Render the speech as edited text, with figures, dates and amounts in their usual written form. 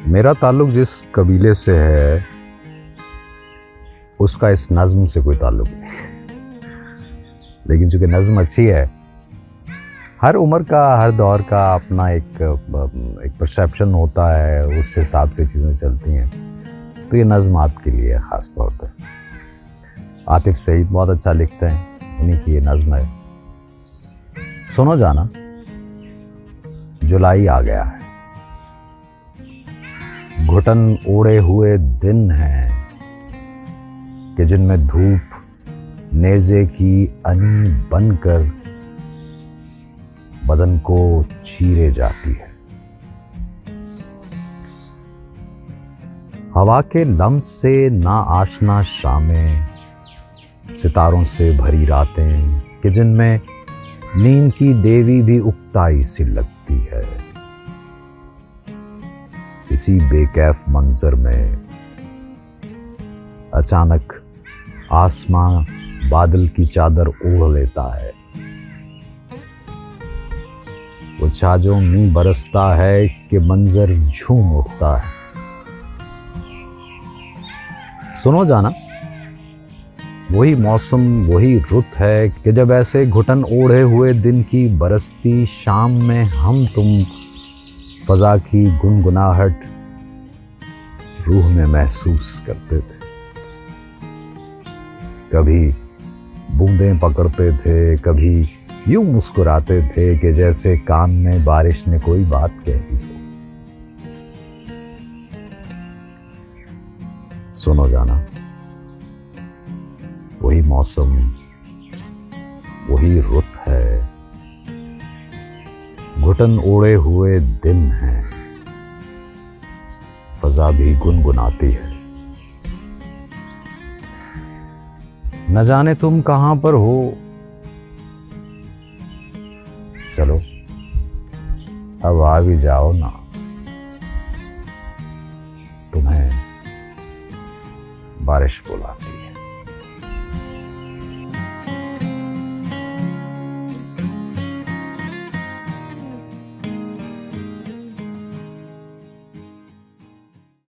मेरा ताल्लुक जिस कबीले से है उसका इस नज़्म से कोई ताल्लुक नहीं, लेकिन चूंकि नज़्म अच्छी है, हर उम्र का हर दौर का अपना एक परसेप्शन होता है, उस हिसाब से चीज़ें चलती हैं। तो ये नज़्म आपके लिए है ख़ास तौर पर। आतिफ सईद बहुत अच्छा लिखते हैं, उन्हीं की ये नज़्म है। सुनो जाना, जुलाई आ गया है, घुटन ओढ़े हुए दिन हैं कि जिनमें धूप नेज़े की अनी बनकर बदन को चीरे जाती है। हवा के लम्स से ना आशना शामें, सितारों से भरी रातें कि जिनमें नींद की देवी भी उकताई सी लगती है। इसी बेकैफ मंजर में अचानक आसमां बादल की चादर ओढ़ लेता है। वो छाजों में बरसता है कि मंजर झूम उठता है। सुनो जाना, वही मौसम वही रुत है कि जब ऐसे घुटन ओढ़े हुए दिन की बरसती शाम में हम तुम फजा की गुनगुनाहट रूह में महसूस करते थे। कभी बूंदें पकड़ते थे, कभी यूं मुस्कुराते थे कि जैसे कान में बारिश ने कोई बात कह दी हो। सुनो जाना, वही मौसम वही रुत है, घुटन ओढ़े हुए दिन हैं, फजा भी गुनगुनाती है। न जाने तुम कहां पर हो, चलो अब आ भी जाओ ना, तुम्हें बारिश बुलाती है।